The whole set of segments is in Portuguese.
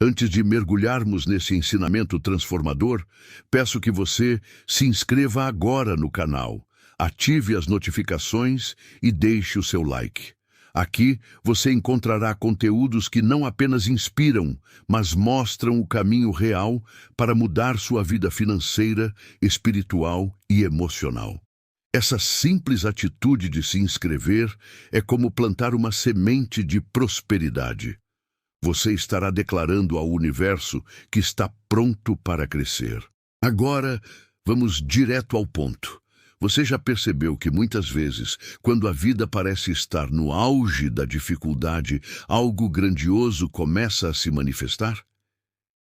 Antes de mergulharmos nesse ensinamento transformador, peço que você se inscreva agora no canal, ative as notificações e deixe o seu like. Aqui você encontrará conteúdos que não apenas inspiram, mas mostram o caminho real para mudar sua vida financeira, espiritual e emocional. Essa simples atitude de se inscrever é como plantar uma semente de prosperidade. Você estará declarando ao universo que está pronto para crescer. Agora, vamos direto ao ponto. Você já percebeu que muitas vezes, quando a vida parece estar no auge da dificuldade, algo grandioso começa a se manifestar?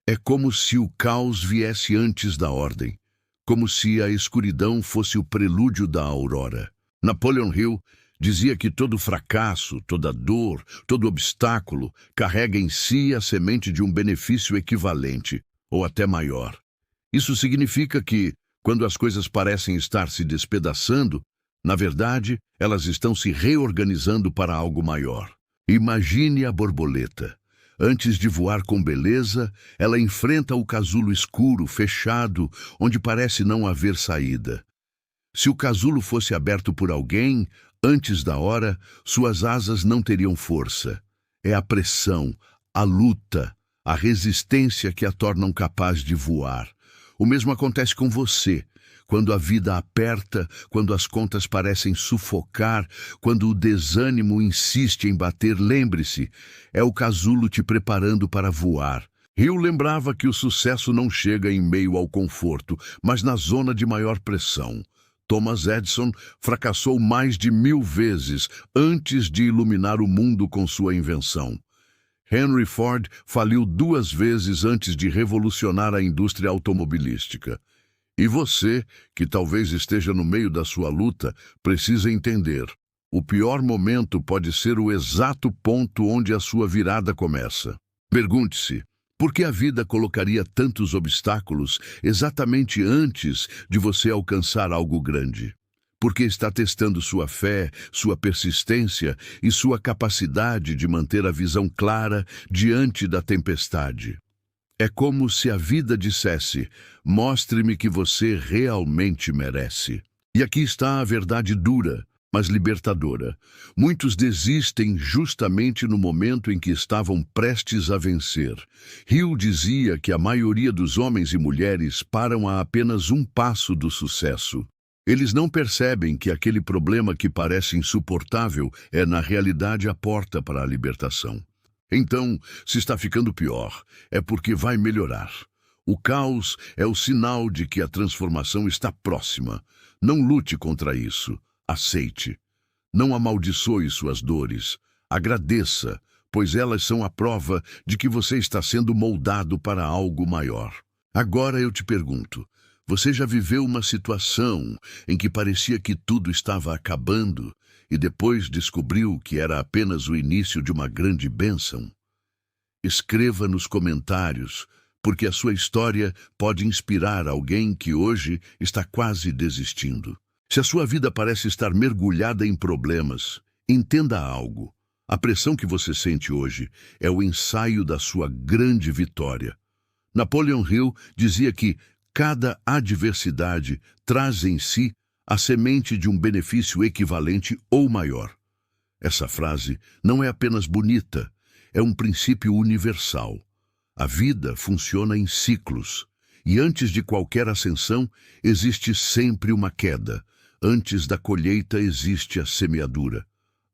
É como se o caos viesse antes da ordem, como se a escuridão fosse o prelúdio da aurora. Napoleon Hill dizia que todo fracasso, toda dor, todo obstáculo carrega em si a semente de um benefício equivalente, ou até maior. Isso significa que, quando as coisas parecem estar se despedaçando, na verdade, elas estão se reorganizando para algo maior. Imagine a borboleta. Antes de voar com beleza, ela enfrenta o casulo escuro, fechado, onde parece não haver saída. Se o casulo fosse aberto por alguém, antes da hora, suas asas não teriam força. É a pressão, a luta, a resistência que a tornam capaz de voar. O mesmo acontece com você. Quando a vida aperta, quando as contas parecem sufocar, quando o desânimo insiste em bater, lembre-se, é o casulo te preparando para voar. Hill lembrava que o sucesso não chega em meio ao conforto, mas na zona de maior pressão. Thomas Edison fracassou mais de 1000 vezes antes de iluminar o mundo com sua invenção. Henry Ford faliu 2 vezes antes de revolucionar a indústria automobilística. E você, que talvez esteja no meio da sua luta, precisa entender: o pior momento pode ser o exato ponto onde a sua virada começa. Pergunte-se: por que a vida colocaria tantos obstáculos exatamente antes de você alcançar algo grande? Porque está testando sua fé, sua persistência e sua capacidade de manter a visão clara diante da tempestade. É como se a vida dissesse: mostre-me que você realmente merece. E aqui está a verdade dura, mas libertadora. Muitos desistem justamente no momento em que estavam prestes a vencer. Hill dizia que a maioria dos homens e mulheres param a apenas um passo do sucesso. Eles não percebem que aquele problema que parece insuportável é, na realidade, a porta para a libertação. Então, se está ficando pior, é porque vai melhorar. O caos é o sinal de que a transformação está próxima. Não lute contra isso. Aceite. Não amaldiçoe suas dores. Agradeça, pois elas são a prova de que você está sendo moldado para algo maior. Agora eu te pergunto: você já viveu uma situação em que parecia que tudo estava acabando e depois descobriu que era apenas o início de uma grande bênção? Escreva nos comentários, porque a sua história pode inspirar alguém que hoje está quase desistindo. Se a sua vida parece estar mergulhada em problemas, entenda algo: a pressão que você sente hoje é o ensaio da sua grande vitória. Napoleon Hill dizia que cada adversidade traz em si a semente de um benefício equivalente ou maior. Essa frase não é apenas bonita, é um princípio universal. A vida funciona em ciclos, e antes de qualquer ascensão existe sempre uma queda. Antes da colheita existe a semeadura.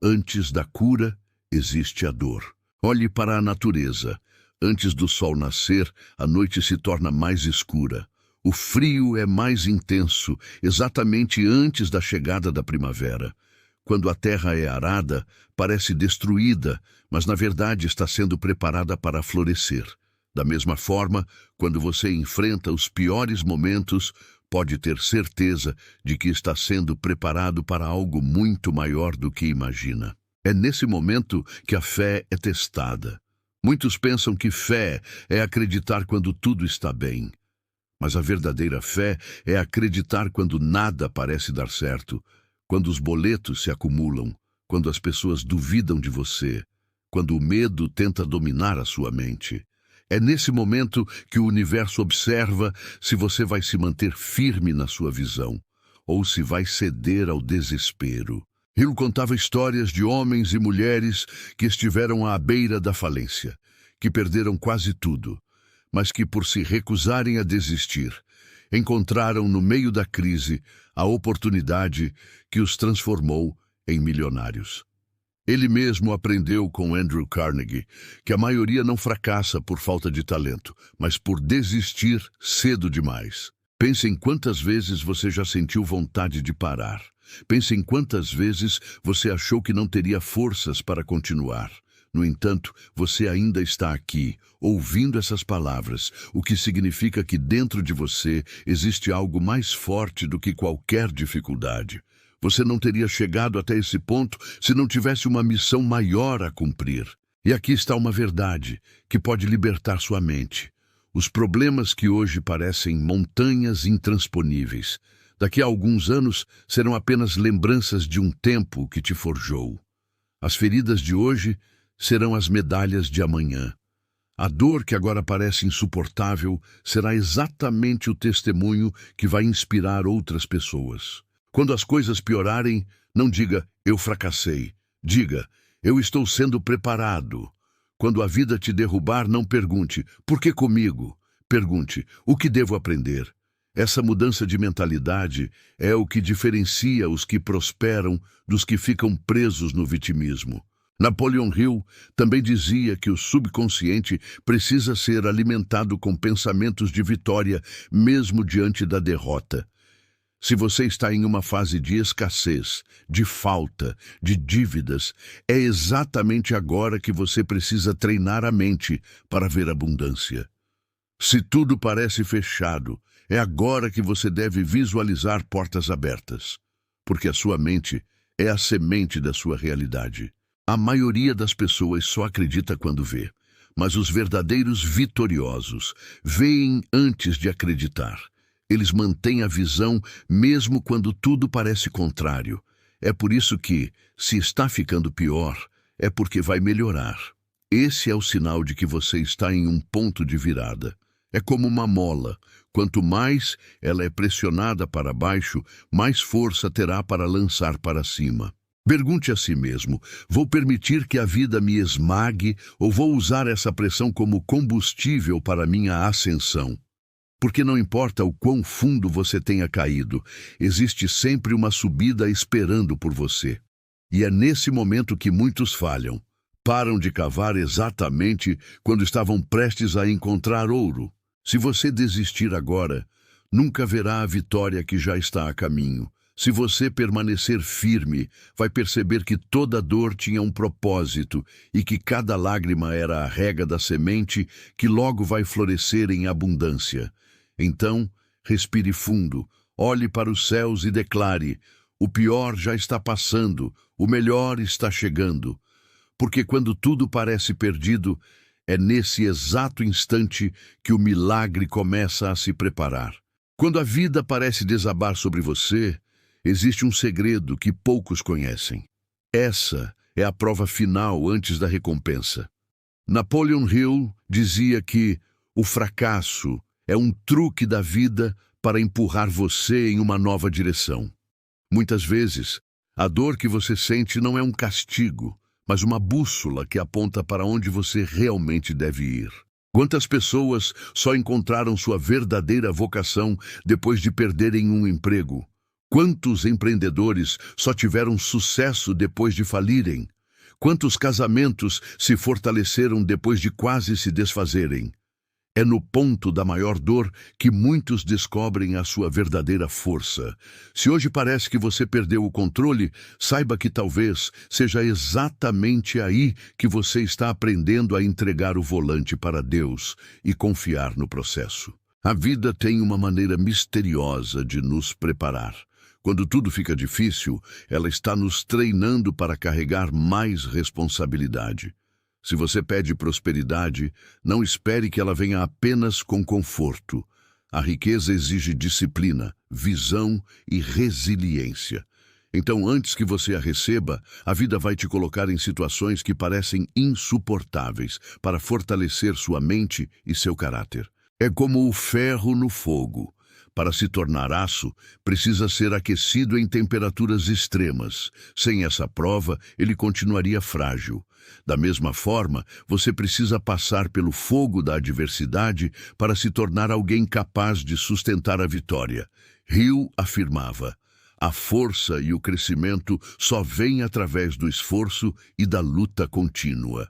Antes da cura existe a dor. Olhe para a natureza. Antes do sol nascer, a noite se torna mais escura. O frio é mais intenso, exatamente antes da chegada da primavera. Quando a terra é arada, parece destruída, mas na verdade está sendo preparada para florescer. Da mesma forma, quando você enfrenta os piores momentos, pode ter certeza de que está sendo preparado para algo muito maior do que imagina. É nesse momento que a fé é testada. Muitos pensam que fé é acreditar quando tudo está bem. Mas a verdadeira fé é acreditar quando nada parece dar certo, quando os boletos se acumulam, quando as pessoas duvidam de você, quando o medo tenta dominar a sua mente. É nesse momento que o universo observa se você vai se manter firme na sua visão ou se vai ceder ao desespero. Hill contava histórias de homens e mulheres que estiveram à beira da falência, que perderam quase tudo, mas que, por se recusarem a desistir, encontraram no meio da crise a oportunidade que os transformou em milionários. Ele mesmo aprendeu com Andrew Carnegie que a maioria não fracassa por falta de talento, mas por desistir cedo demais. Pense em quantas vezes você já sentiu vontade de parar. Pense em quantas vezes você achou que não teria forças para continuar. No entanto, você ainda está aqui, ouvindo essas palavras, o que significa que dentro de você existe algo mais forte do que qualquer dificuldade. Você não teria chegado até esse ponto se não tivesse uma missão maior a cumprir. E aqui está uma verdade que pode libertar sua mente. Os problemas que hoje parecem montanhas intransponíveis, daqui a alguns anos serão apenas lembranças de um tempo que te forjou. As feridas de hoje serão as medalhas de amanhã. A dor que agora parece insuportável será exatamente o testemunho que vai inspirar outras pessoas. Quando as coisas piorarem, não diga, eu fracassei. Diga, eu estou sendo preparado. Quando a vida te derrubar, não pergunte, por que comigo? Pergunte, o que devo aprender? Essa mudança de mentalidade é o que diferencia os que prosperam dos que ficam presos no vitimismo. Napoleon Hill também dizia que o subconsciente precisa ser alimentado com pensamentos de vitória, mesmo diante da derrota. Se você está em uma fase de escassez, de falta, de dívidas, é exatamente agora que você precisa treinar a mente para ver abundância. Se tudo parece fechado, é agora que você deve visualizar portas abertas, porque a sua mente é a semente da sua realidade. A maioria das pessoas só acredita quando vê, mas os verdadeiros vitoriosos veem antes de acreditar. Eles mantêm a visão mesmo quando tudo parece contrário. É por isso que, se está ficando pior, é porque vai melhorar. Esse é o sinal de que você está em um ponto de virada. É como uma mola. Quanto mais ela é pressionada para baixo, mais força terá para lançar para cima. Pergunte a si mesmo, vou permitir que a vida me esmague ou vou usar essa pressão como combustível para minha ascensão? Porque não importa o quão fundo você tenha caído, existe sempre uma subida esperando por você. E é nesse momento que muitos falham. Param de cavar exatamente quando estavam prestes a encontrar ouro. Se você desistir agora, nunca verá a vitória que já está a caminho. Se você permanecer firme, vai perceber que toda dor tinha um propósito e que cada lágrima era a rega da semente que logo vai florescer em abundância. Então, respire fundo, olhe para os céus e declare, o pior já está passando, o melhor está chegando. Porque quando tudo parece perdido, é nesse exato instante que o milagre começa a se preparar. Quando a vida parece desabar sobre você, existe um segredo que poucos conhecem. Essa é a prova final antes da recompensa. Napoleon Hill dizia que o fracasso é um truque da vida para empurrar você em uma nova direção. Muitas vezes, a dor que você sente não é um castigo, mas uma bússola que aponta para onde você realmente deve ir. Quantas pessoas só encontraram sua verdadeira vocação depois de perderem um emprego? Quantos empreendedores só tiveram sucesso depois de falirem? Quantos casamentos se fortaleceram depois de quase se desfazerem? É no ponto da maior dor que muitos descobrem a sua verdadeira força. Se hoje parece que você perdeu o controle, saiba que talvez seja exatamente aí que você está aprendendo a entregar o volante para Deus e confiar no processo. A vida tem uma maneira misteriosa de nos preparar. Quando tudo fica difícil, ela está nos treinando para carregar mais responsabilidade. Se você pede prosperidade, não espere que ela venha apenas com conforto. A riqueza exige disciplina, visão e resiliência. Então, antes que você a receba, a vida vai te colocar em situações que parecem insuportáveis para fortalecer sua mente e seu caráter. É como o ferro no fogo. Para se tornar aço, precisa ser aquecido em temperaturas extremas. Sem essa prova, ele continuaria frágil. Da mesma forma, você precisa passar pelo fogo da adversidade para se tornar alguém capaz de sustentar a vitória. Hill afirmava: a força e o crescimento só vêm através do esforço e da luta contínua.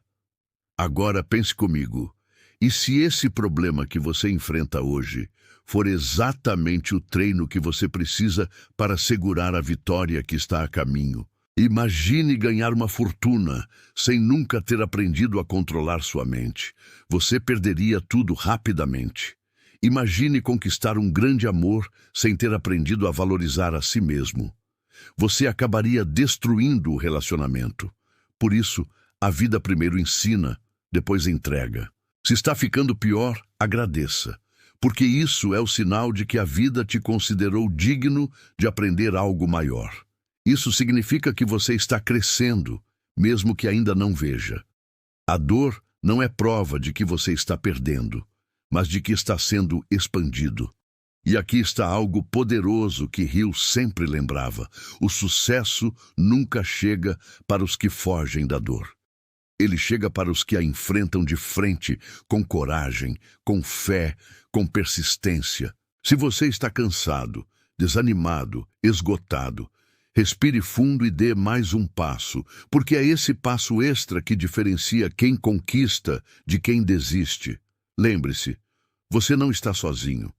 Agora pense comigo. E se esse problema que você enfrenta hoje for exatamente o treino que você precisa para segurar a vitória que está a caminho? Imagine ganhar uma fortuna sem nunca ter aprendido a controlar sua mente. Você perderia tudo rapidamente. Imagine conquistar um grande amor sem ter aprendido a valorizar a si mesmo. Você acabaria destruindo o relacionamento. Por isso, a vida primeiro ensina, depois entrega. Se está ficando pior, agradeça, porque isso é o sinal de que a vida te considerou digno de aprender algo maior. Isso significa que você está crescendo, mesmo que ainda não veja. A dor não é prova de que você está perdendo, mas de que está sendo expandido. E aqui está algo poderoso que Hill sempre lembrava: o sucesso nunca chega para os que fogem da dor. Ele chega para os que a enfrentam de frente, com coragem, com fé, com persistência. Se você está cansado, desanimado, esgotado, respire fundo e dê mais um passo, porque é esse passo extra que diferencia quem conquista de quem desiste. Lembre-se, você não está sozinho.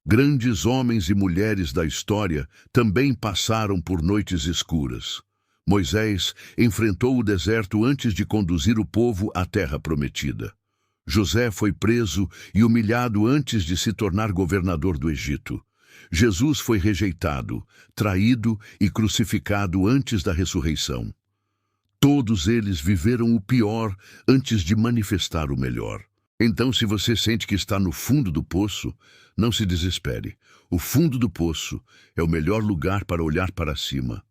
Grandes homens e mulheres da história também passaram por noites escuras. Moisés enfrentou o deserto antes de conduzir o povo à terra prometida. José foi preso e humilhado antes de se tornar governador do Egito. Jesus foi rejeitado, traído e crucificado antes da ressurreição. Todos eles viveram o pior antes de manifestar o melhor. Então, se você sente que está no fundo do poço, não se desespere. O fundo do poço é o melhor lugar para olhar para cima.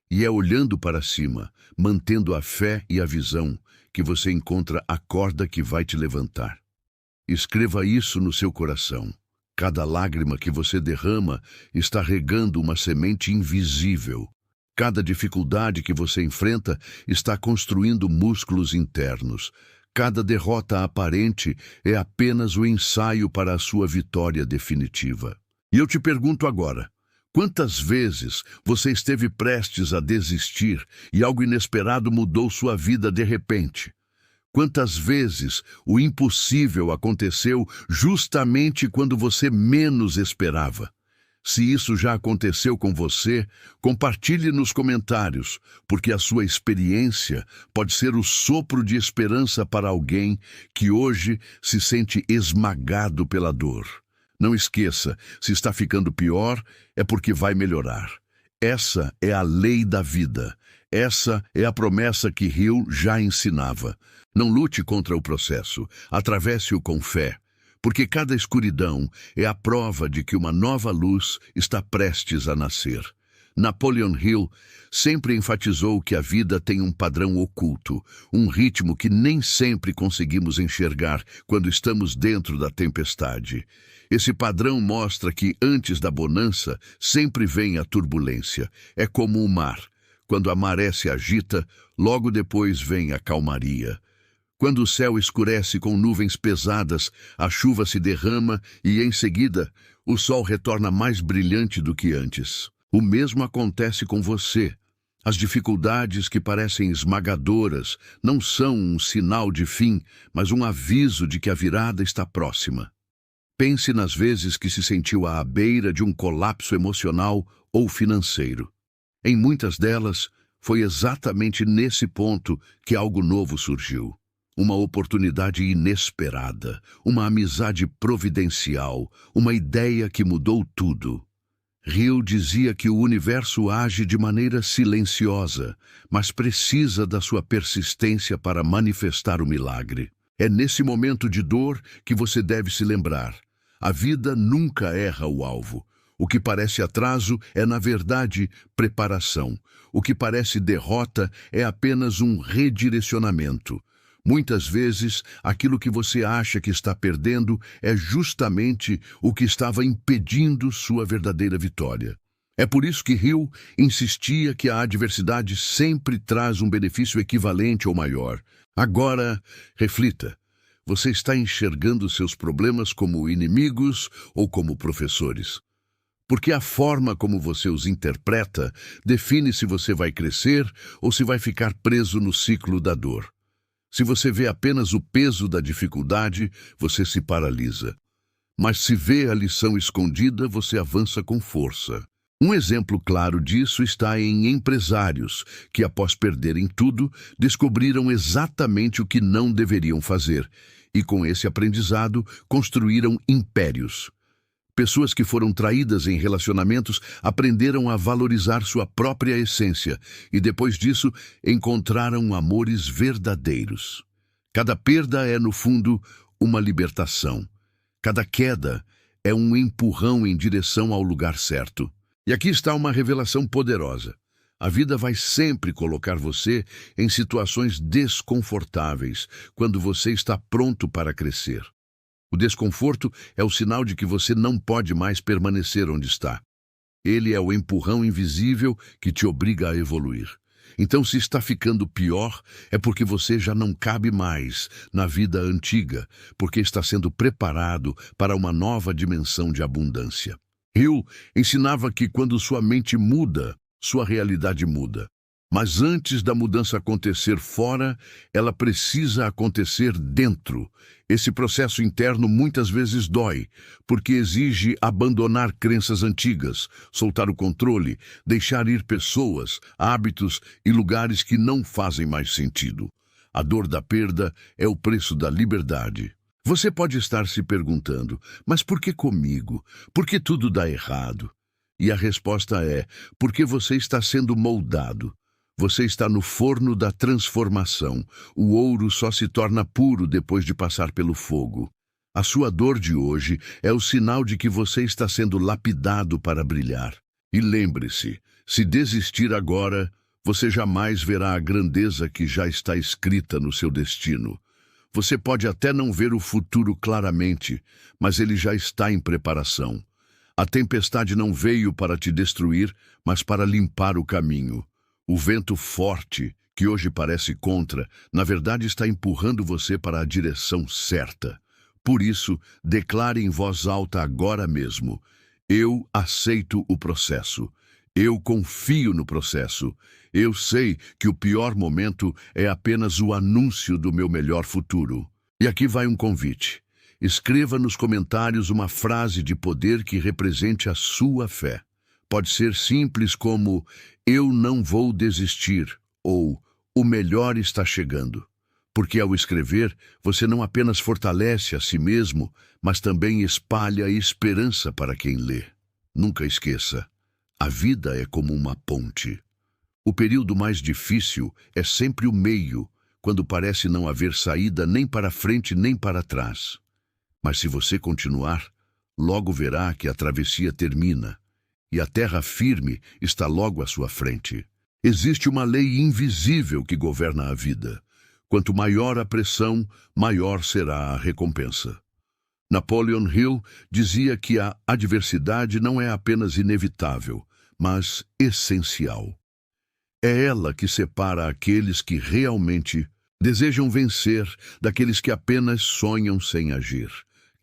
E é olhando para cima, mantendo a fé e a visão, que você encontra a corda que vai te levantar. Escreva isso no seu coração. Cada lágrima que você derrama está regando uma semente invisível. Cada dificuldade que você enfrenta está construindo músculos internos. Cada derrota aparente é apenas o ensaio para a sua vitória definitiva. E eu te pergunto agora: quantas vezes você esteve prestes a desistir e algo inesperado mudou sua vida de repente? Quantas vezes o impossível aconteceu justamente quando você menos esperava? Se isso já aconteceu com você, compartilhe nos comentários, porque a sua experiência pode ser o sopro de esperança para alguém que hoje se sente esmagado pela dor. Não esqueça, se está ficando pior, é porque vai melhorar. Essa é a lei da vida. Essa é a promessa que Hill já ensinava. Não lute contra o processo, atravesse-o com fé, porque cada escuridão é a prova de que uma nova luz está prestes a nascer. Napoleon Hill sempre enfatizou que a vida tem um padrão oculto, um ritmo que nem sempre conseguimos enxergar quando estamos dentro da tempestade. Esse padrão mostra que antes da bonança sempre vem a turbulência. É como o mar. Quando a maré se agita, logo depois vem a calmaria. Quando o céu escurece com nuvens pesadas, a chuva se derrama e, em seguida, o sol retorna mais brilhante do que antes. O mesmo acontece com você. As dificuldades que parecem esmagadoras não são um sinal de fim, mas um aviso de que a virada está próxima. Pense nas vezes que se sentiu à beira de um colapso emocional ou financeiro. Em muitas delas, foi exatamente nesse ponto que algo novo surgiu. Uma oportunidade inesperada, uma amizade providencial, uma ideia que mudou tudo. Hill dizia que o universo age de maneira silenciosa, mas precisa da sua persistência para manifestar o milagre. É nesse momento de dor que você deve se lembrar. A vida nunca erra o alvo. O que parece atraso é, na verdade, preparação. O que parece derrota é apenas um redirecionamento. Muitas vezes, aquilo que você acha que está perdendo é justamente o que estava impedindo sua verdadeira vitória. É por isso que Hill insistia que a adversidade sempre traz um benefício equivalente ou maior. Agora, reflita. Você está enxergando seus problemas como inimigos ou como professores? Porque a forma como você os interpreta define se você vai crescer ou se vai ficar preso no ciclo da dor. Se você vê apenas o peso da dificuldade, você se paralisa. Mas se vê a lição escondida, você avança com força. Um exemplo claro disso está em empresários que, após perderem tudo, descobriram exatamente o que não deveriam fazer e, com esse aprendizado, construíram impérios. Pessoas que foram traídas em relacionamentos aprenderam a valorizar sua própria essência e, depois disso, encontraram amores verdadeiros. Cada perda é, no fundo, uma libertação. Cada queda é um empurrão em direção ao lugar certo. E aqui está uma revelação poderosa. A vida vai sempre colocar você em situações desconfortáveis quando você está pronto para crescer. O desconforto é o sinal de que você não pode mais permanecer onde está. Ele é o empurrão invisível que te obriga a evoluir. Então, se está ficando pior, é porque você já não cabe mais na vida antiga, porque está sendo preparado para uma nova dimensão de abundância. Hill ensinava que quando sua mente muda, sua realidade muda. Mas antes da mudança acontecer fora, ela precisa acontecer dentro. Esse processo interno muitas vezes dói, porque exige abandonar crenças antigas, soltar o controle, deixar ir pessoas, hábitos e lugares que não fazem mais sentido. A dor da perda é o preço da liberdade. Você pode estar se perguntando, mas por que comigo? Por que tudo dá errado? E a resposta é, porque você está sendo moldado. Você está no forno da transformação. O ouro só se torna puro depois de passar pelo fogo. A sua dor de hoje é o sinal de que você está sendo lapidado para brilhar. E lembre-se, se desistir agora, você jamais verá a grandeza que já está escrita no seu destino. Você pode até não ver o futuro claramente, mas ele já está em preparação. A tempestade não veio para te destruir, mas para limpar o caminho. O vento forte, que hoje parece contra, na verdade está empurrando você para a direção certa. Por isso, declare em voz alta agora mesmo: eu aceito o processo. Eu confio no processo. Eu sei que o pior momento é apenas o anúncio do meu melhor futuro. E aqui vai um convite. Escreva nos comentários uma frase de poder que represente a sua fé. Pode ser simples como "eu não vou desistir" ou "o melhor está chegando". Porque ao escrever, você não apenas fortalece a si mesmo, mas também espalha esperança para quem lê. Nunca esqueça, a vida é como uma ponte. O período mais difícil é sempre o meio, quando parece não haver saída nem para frente nem para trás. Mas se você continuar, logo verá que a travessia termina. E a terra firme está logo à sua frente. Existe uma lei invisível que governa a vida. Quanto maior a pressão, maior será a recompensa. Napoleon Hill dizia que a adversidade não é apenas inevitável, mas essencial. É ela que separa aqueles que realmente desejam vencer daqueles que apenas sonham sem agir.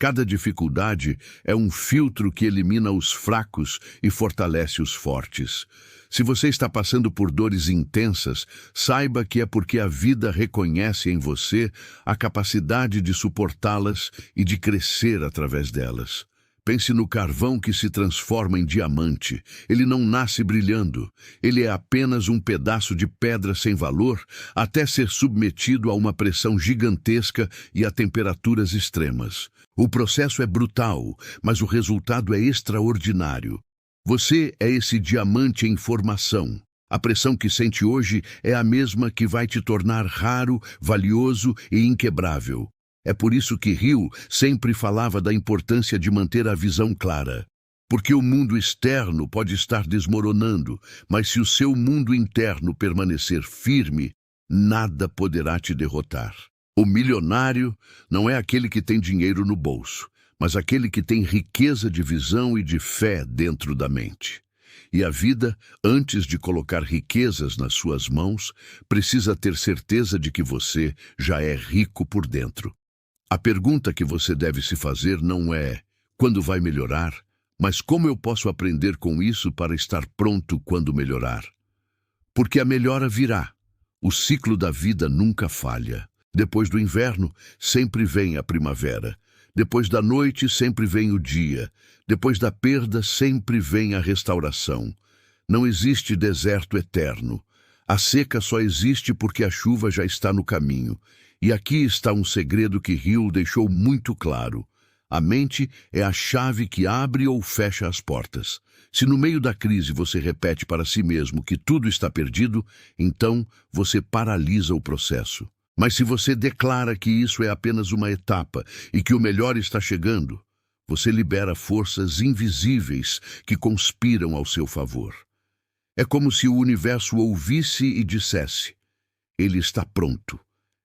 Cada dificuldade é um filtro que elimina os fracos e fortalece os fortes. Se você está passando por dores intensas, saiba que é porque a vida reconhece em você a capacidade de suportá-las e de crescer através delas. Pense no carvão que se transforma em diamante. Ele não nasce brilhando. Ele é apenas um pedaço de pedra sem valor até ser submetido a uma pressão gigantesca e a temperaturas extremas. O processo é brutal, mas o resultado é extraordinário. Você é esse diamante em formação. A pressão que sente hoje é a mesma que vai te tornar raro, valioso e inquebrável. É por isso que Hill sempre falava da importância de manter a visão clara. Porque o mundo externo pode estar desmoronando, mas se o seu mundo interno permanecer firme, nada poderá te derrotar. O milionário não é aquele que tem dinheiro no bolso, mas aquele que tem riqueza de visão e de fé dentro da mente. E a vida, antes de colocar riquezas nas suas mãos, precisa ter certeza de que você já é rico por dentro. A pergunta que você deve se fazer não é quando vai melhorar, mas como eu posso aprender com isso para estar pronto quando melhorar? Porque a melhora virá. O ciclo da vida nunca falha. Depois do inverno, sempre vem a primavera. Depois da noite, sempre vem o dia. Depois da perda, sempre vem a restauração. Não existe deserto eterno. A seca só existe porque a chuva já está no caminho. E aqui está um segredo que Hill deixou muito claro. A mente é a chave que abre ou fecha as portas. Se no meio da crise você repete para si mesmo que tudo está perdido, então você paralisa o processo. Mas se você declara que isso é apenas uma etapa e que o melhor está chegando, você libera forças invisíveis que conspiram ao seu favor. É como se o universo ouvisse e dissesse: ele está pronto,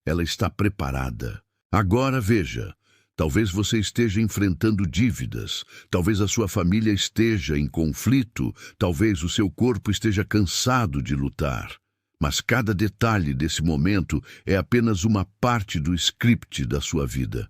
ela está preparada. Agora veja, talvez você esteja enfrentando dívidas, talvez a sua família esteja em conflito, talvez o seu corpo esteja cansado de lutar. Mas cada detalhe desse momento é apenas uma parte do script da sua vida.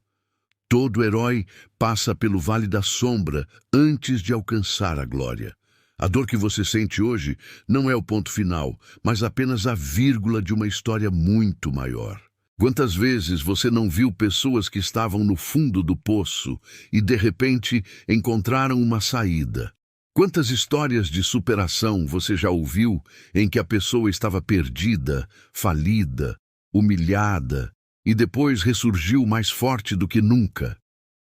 Todo herói passa pelo vale da sombra antes de alcançar a glória. A dor que você sente hoje não é o ponto final, mas apenas a vírgula de uma história muito maior. Quantas vezes você não viu pessoas que estavam no fundo do poço e, de repente, encontraram uma saída? Quantas histórias de superação você já ouviu em que a pessoa estava perdida, falida, humilhada e depois ressurgiu mais forte do que nunca?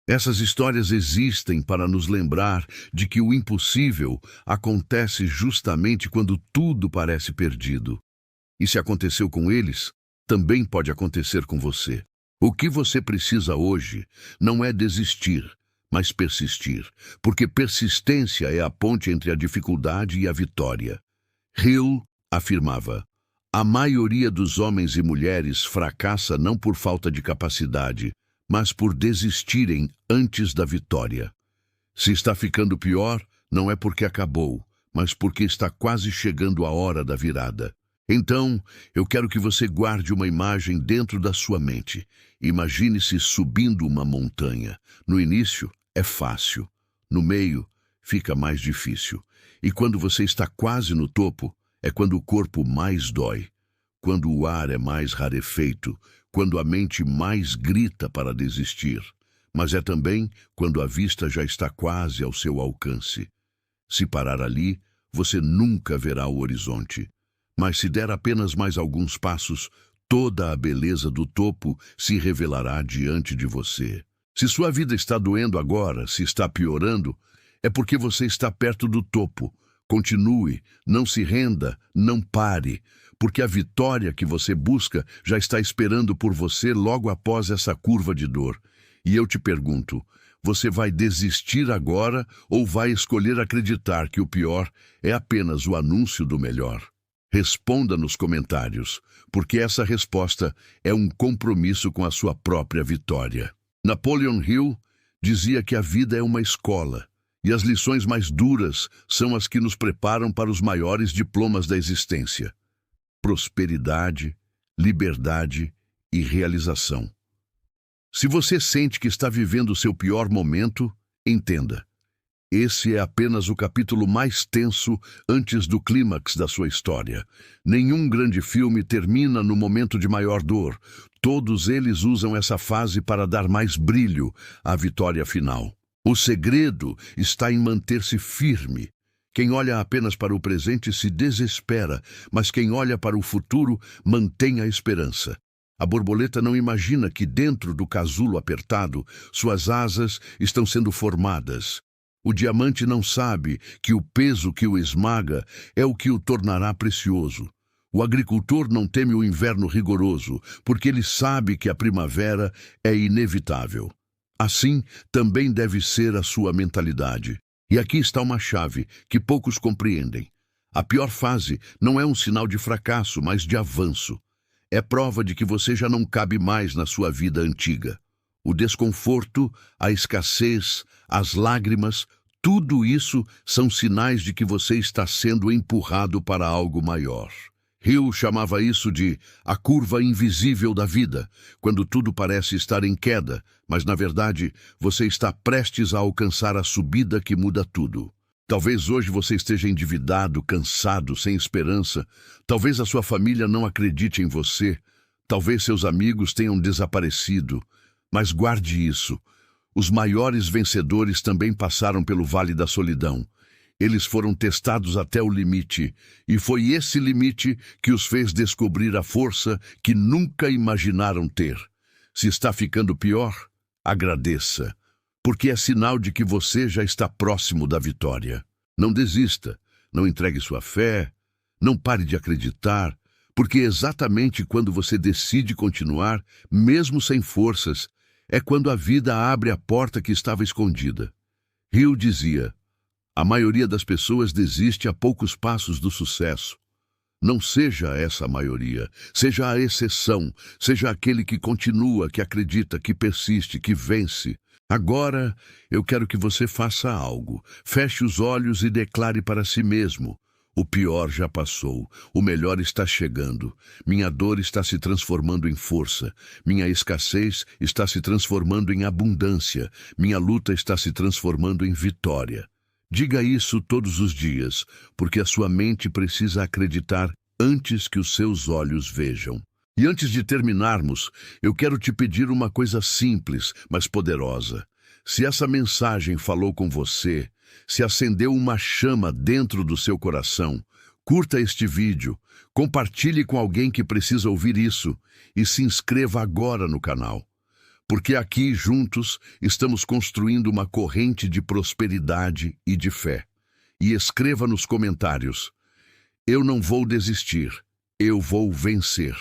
Essas histórias existem para nos lembrar de que o impossível acontece justamente quando tudo parece perdido. E se aconteceu com eles, também pode acontecer com você. O que você precisa hoje não é desistir, mas persistir, porque persistência é a ponte entre a dificuldade e a vitória. Hill afirmava: a maioria dos homens e mulheres fracassa não por falta de capacidade, mas por desistirem antes da vitória. Se está ficando pior, não é porque acabou, mas porque está quase chegando a hora da virada. Então, eu quero que você guarde uma imagem dentro da sua mente. Imagine-se subindo uma montanha. No início, é fácil. No meio, fica mais difícil. E quando você está quase no topo, é quando o corpo mais dói, quando o ar é mais rarefeito, quando a mente mais grita para desistir. Mas é também quando a vista já está quase ao seu alcance. Se parar ali, você nunca verá o horizonte. Mas se der apenas mais alguns passos, toda a beleza do topo se revelará diante de você. Se sua vida está doendo agora, se está piorando, é porque você está perto do topo. Continue, não se renda, não pare, porque a vitória que você busca já está esperando por você logo após essa curva de dor. E eu te pergunto, você vai desistir agora ou vai escolher acreditar que o pior é apenas o anúncio do melhor? Responda nos comentários, porque essa resposta é um compromisso com a sua própria vitória. Napoleon Hill dizia que a vida é uma escola, e as lições mais duras são as que nos preparam para os maiores diplomas da existência: prosperidade, liberdade e realização. Se você sente que está vivendo o seu pior momento, entenda. Esse é apenas o capítulo mais tenso antes do clímax da sua história. Nenhum grande filme termina no momento de maior dor. Todos eles usam essa fase para dar mais brilho à vitória final. O segredo está em manter-se firme. Quem olha apenas para o presente se desespera, mas quem olha para o futuro mantém a esperança. A borboleta não imagina que dentro do casulo apertado, suas asas estão sendo formadas. O diamante não sabe que o peso que o esmaga é o que o tornará precioso. O agricultor não teme o inverno rigoroso, porque ele sabe que a primavera é inevitável. Assim, também deve ser a sua mentalidade. E aqui está uma chave que poucos compreendem. A pior fase não é um sinal de fracasso, mas de avanço. É prova de que você já não cabe mais na sua vida antiga. O desconforto, a escassez, as lágrimas, tudo isso são sinais de que você está sendo empurrado para algo maior. Hill chamava isso de a curva invisível da vida, quando tudo parece estar em queda, mas na verdade você está prestes a alcançar a subida que muda tudo. Talvez hoje você esteja endividado, cansado, sem esperança. Talvez a sua família não acredite em você. Talvez seus amigos tenham desaparecido. Mas guarde isso. Os maiores vencedores também passaram pelo Vale da Solidão. Eles foram testados até o limite, e foi esse limite que os fez descobrir a força que nunca imaginaram ter. Se está ficando pior, agradeça, porque é sinal de que você já está próximo da vitória. Não desista, não entregue sua fé, não pare de acreditar, porque exatamente quando você decide continuar, mesmo sem forças, é quando a vida abre a porta que estava escondida. Hill dizia: a maioria das pessoas desiste a poucos passos do sucesso. Não seja essa a maioria, seja a exceção, seja aquele que continua, que acredita, que persiste, que vence. Agora, eu quero que você faça algo. Feche os olhos e declare para si mesmo: o pior já passou, o melhor está chegando. Minha dor está se transformando em força. Minha escassez está se transformando em abundância. Minha luta está se transformando em vitória. Diga isso todos os dias, porque a sua mente precisa acreditar antes que os seus olhos vejam. E antes de terminarmos, eu quero te pedir uma coisa simples, mas poderosa. Se essa mensagem falou com você, se acendeu uma chama dentro do seu coração, curta este vídeo, compartilhe com alguém que precisa ouvir isso e se inscreva agora no canal. Porque aqui, juntos, estamos construindo uma corrente de prosperidade e de fé. E escreva nos comentários: eu não vou desistir, eu vou vencer.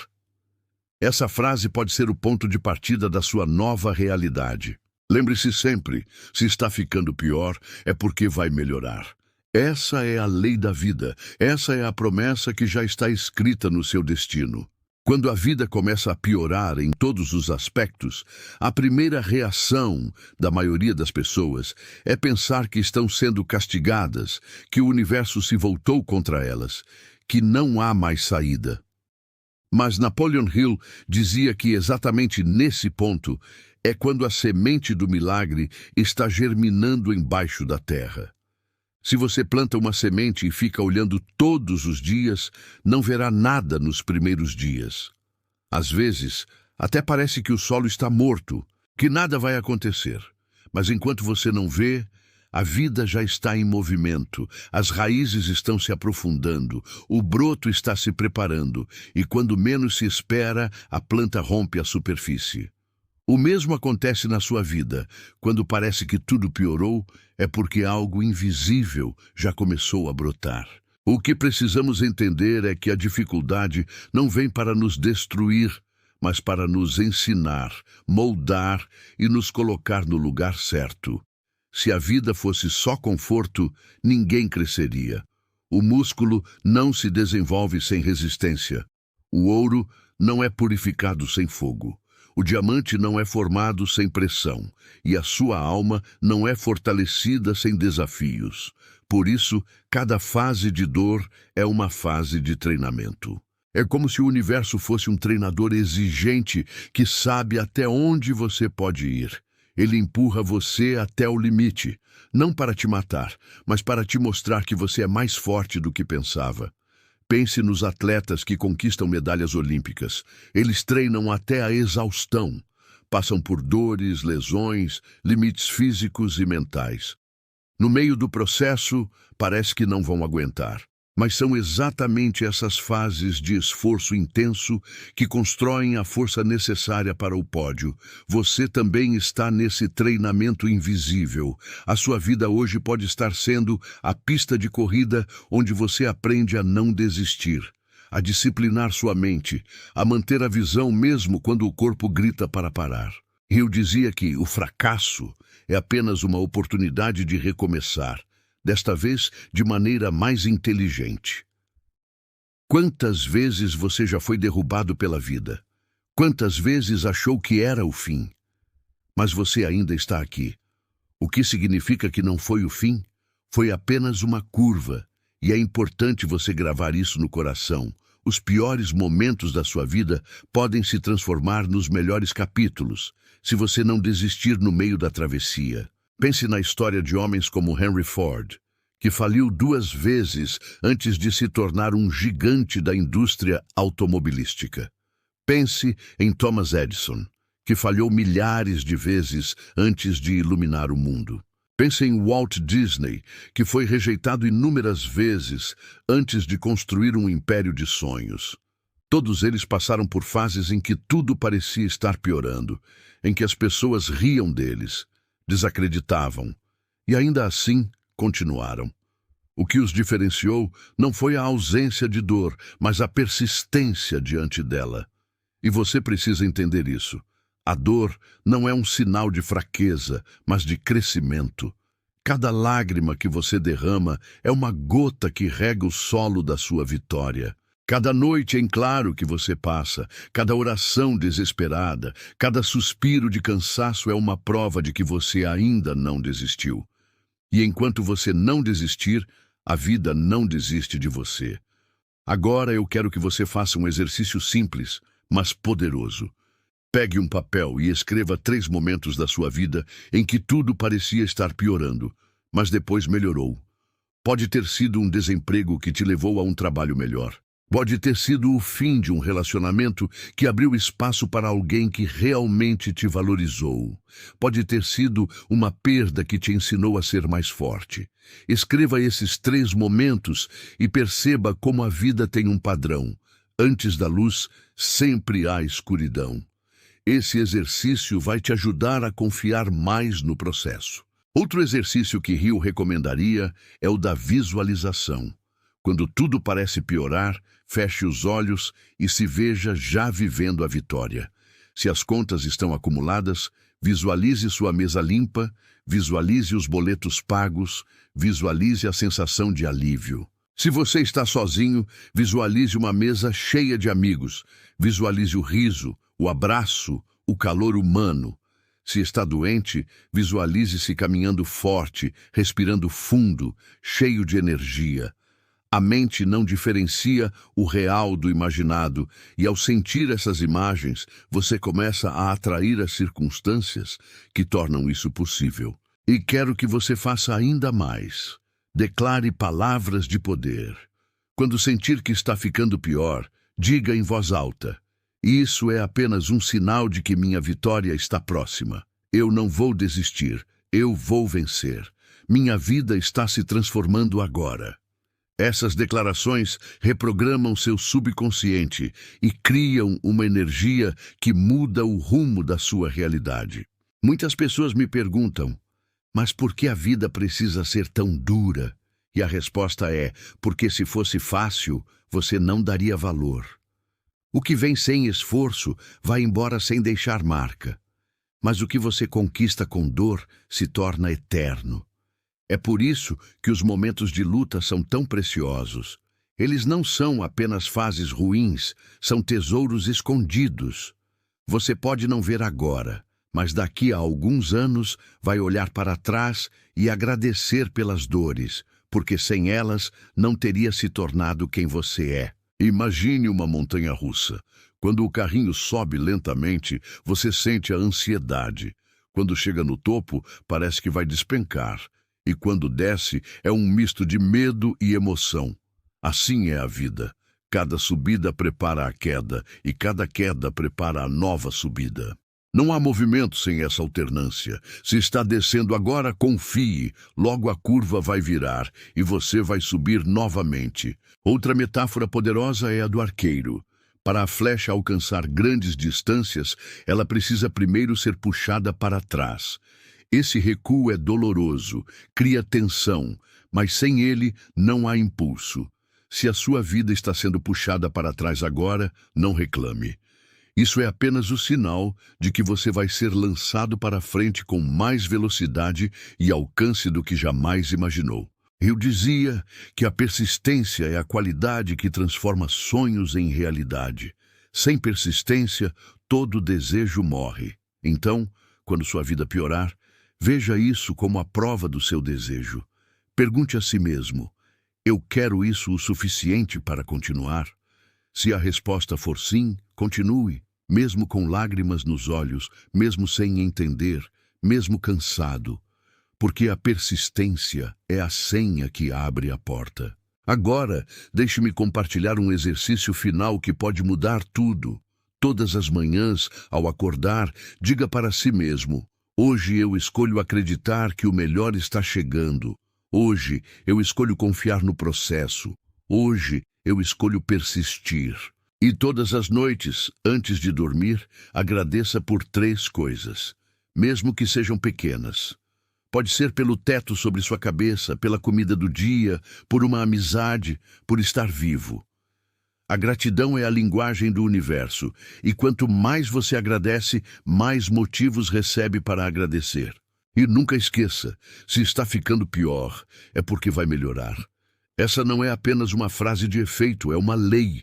Essa frase pode ser o ponto de partida da sua nova realidade. Lembre-se sempre, se está ficando pior, é porque vai melhorar. Essa é a lei da vida, essa é a promessa que já está escrita no seu destino. Quando a vida começa a piorar em todos os aspectos, a primeira reação da maioria das pessoas é pensar que estão sendo castigadas, que o universo se voltou contra elas, que não há mais saída. Mas Napoleon Hill dizia que exatamente nesse ponto é quando a semente do milagre está germinando embaixo da terra. Se você planta uma semente e fica olhando todos os dias, não verá nada nos primeiros dias. Às vezes, até parece que o solo está morto, que nada vai acontecer. Mas enquanto você não vê, a vida já está em movimento, as raízes estão se aprofundando, o broto está se preparando, e quando menos se espera, a planta rompe a superfície. O mesmo acontece na sua vida. Quando parece que tudo piorou, é porque algo invisível já começou a brotar. O que precisamos entender é que a dificuldade não vem para nos destruir, mas para nos ensinar, moldar e nos colocar no lugar certo. Se a vida fosse só conforto, ninguém cresceria. O músculo não se desenvolve sem resistência. O ouro não é purificado sem fogo. O diamante não é formado sem pressão, e a sua alma não é fortalecida sem desafios. Por isso, cada fase de dor é uma fase de treinamento. É como se o universo fosse um treinador exigente que sabe até onde você pode ir. Ele empurra você até o limite, não para te matar, mas para te mostrar que você é mais forte do que pensava. Pense nos atletas que conquistam medalhas olímpicas. Eles treinam até a exaustão. Passam por dores, lesões, limites físicos e mentais. No meio do processo, parece que não vão aguentar. Mas são exatamente essas fases de esforço intenso que constroem a força necessária para o pódio. Você também está nesse treinamento invisível. A sua vida hoje pode estar sendo a pista de corrida onde você aprende a não desistir, a disciplinar sua mente, a manter a visão mesmo quando o corpo grita para parar. Hill dizia que o fracasso é apenas uma oportunidade de recomeçar. desta vez de maneira mais inteligente. Quantas vezes você já foi derrubado pela vida? Quantas vezes achou que era o fim? Mas você ainda está aqui. O que significa que não foi o fim? Foi apenas uma curva. E é importante você gravar isso no coração. Os piores momentos da sua vida podem se transformar nos melhores capítulos, se você não desistir no meio da travessia. Pense na história de homens como Henry Ford, que faliu 2 vezes antes de se tornar um gigante da indústria automobilística. Pense em Thomas Edison, que falhou milhares de vezes antes de iluminar o mundo. Pense em Walt Disney, que foi rejeitado inúmeras vezes antes de construir um império de sonhos. Todos eles passaram por fases em que tudo parecia estar piorando, em que as pessoas riam deles, desacreditavam, e ainda assim continuaram. O que os diferenciou não foi a ausência de dor, mas a persistência diante dela. E você precisa entender isso. A dor não é um sinal de fraqueza, mas de crescimento. Cada lágrima que você derrama é uma gota que rega o solo da sua vitória. Cada noite em claro que você passa, cada oração desesperada, cada suspiro de cansaço é uma prova de que você ainda não desistiu. E enquanto você não desistir, a vida não desiste de você. Agora eu quero que você faça um exercício simples, mas poderoso. Pegue um papel e escreva 3 momentos da sua vida em que tudo parecia estar piorando, mas depois melhorou. Pode ter sido um desemprego que te levou a um trabalho melhor. Pode ter sido o fim de um relacionamento que abriu espaço para alguém que realmente te valorizou. Pode ter sido uma perda que te ensinou a ser mais forte. Escreva esses 3 momentos e perceba como a vida tem um padrão. Antes da luz, sempre há escuridão. Esse exercício vai te ajudar a confiar mais no processo. Outro exercício que Hill recomendaria é o da visualização. Quando tudo parece piorar, feche os olhos e se veja já vivendo a vitória. Se as contas estão acumuladas, visualize sua mesa limpa, visualize os boletos pagos, visualize a sensação de alívio. Se você está sozinho, visualize uma mesa cheia de amigos, visualize o riso, o abraço, o calor humano. Se está doente, visualize-se caminhando forte, respirando fundo, cheio de energia. A mente não diferencia o real do imaginado, e ao sentir essas imagens, você começa a atrair as circunstâncias que tornam isso possível. E quero que você faça ainda mais. Declare palavras de poder. Quando sentir que está ficando pior, diga em voz alta: "Isso é apenas um sinal de que minha vitória está próxima. Eu não vou desistir, eu vou vencer. Minha vida está se transformando agora." Essas declarações reprogramam seu subconsciente e criam uma energia que muda o rumo da sua realidade. Muitas pessoas me perguntam: "Mas por que a vida precisa ser tão dura?" E a resposta é: porque se fosse fácil, você não daria valor. O que vem sem esforço vai embora sem deixar marca. Mas o que você conquista com dor se torna eterno. É por isso que os momentos de luta são tão preciosos. Eles não são apenas fases ruins, são tesouros escondidos. Você pode não ver agora, mas daqui a alguns anos vai olhar para trás e agradecer pelas dores, porque sem elas não teria se tornado quem você é. Imagine uma montanha-russa. Quando o carrinho sobe lentamente, você sente a ansiedade. Quando chega no topo, parece que vai despencar. E quando desce, é um misto de medo e emoção. Assim é a vida. Cada subida prepara a queda, e cada queda prepara a nova subida. Não há movimento sem essa alternância. Se está descendo agora, confie. Logo a curva vai virar, e você vai subir novamente. Outra metáfora poderosa é a do arqueiro. Para a flecha alcançar grandes distâncias, ela precisa primeiro ser puxada para trás. Esse recuo é doloroso, cria tensão, mas sem ele não há impulso. Se a sua vida está sendo puxada para trás agora, não reclame. Isso é apenas o sinal de que você vai ser lançado para frente com mais velocidade e alcance do que jamais imaginou. Eu dizia que a persistência é a qualidade que transforma sonhos em realidade. Sem persistência, todo desejo morre. Então, quando sua vida piorar, veja isso como a prova do seu desejo. Pergunte a si mesmo: eu quero isso o suficiente para continuar? Se a resposta for sim, continue, mesmo com lágrimas nos olhos, mesmo sem entender, mesmo cansado. Porque a persistência é a senha que abre a porta. Agora, deixe-me compartilhar um exercício final que pode mudar tudo. Todas as manhãs, ao acordar, diga para si mesmo: hoje eu escolho acreditar que o melhor está chegando. Hoje eu escolho confiar no processo. Hoje eu escolho persistir. E todas as noites, antes de dormir, agradeça por 3 coisas, mesmo que sejam pequenas. Pode ser pelo teto sobre sua cabeça, pela comida do dia, por uma amizade, por estar vivo. A gratidão é a linguagem do universo, e quanto mais você agradece, mais motivos recebe para agradecer. E nunca esqueça, se está ficando pior, é porque vai melhorar. Essa não é apenas uma frase de efeito, é uma lei.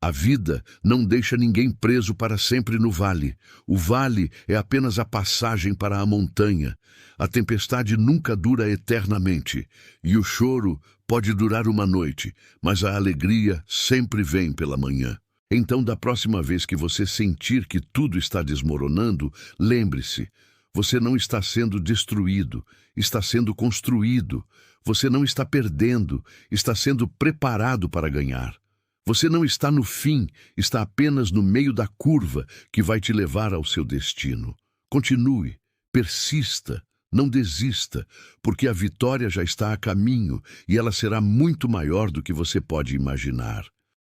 A vida não deixa ninguém preso para sempre no vale. O vale é apenas a passagem para a montanha. A tempestade nunca dura eternamente, e o choro pode durar uma noite, mas a alegria sempre vem pela manhã. Então, da próxima vez que você sentir que tudo está desmoronando, lembre-se: você não está sendo destruído, está sendo construído. Você não está perdendo, está sendo preparado para ganhar. Você não está no fim, está apenas no meio da curva que vai te levar ao seu destino. Continue, persista, não desista, porque a vitória já está a caminho e ela será muito maior do que você pode imaginar.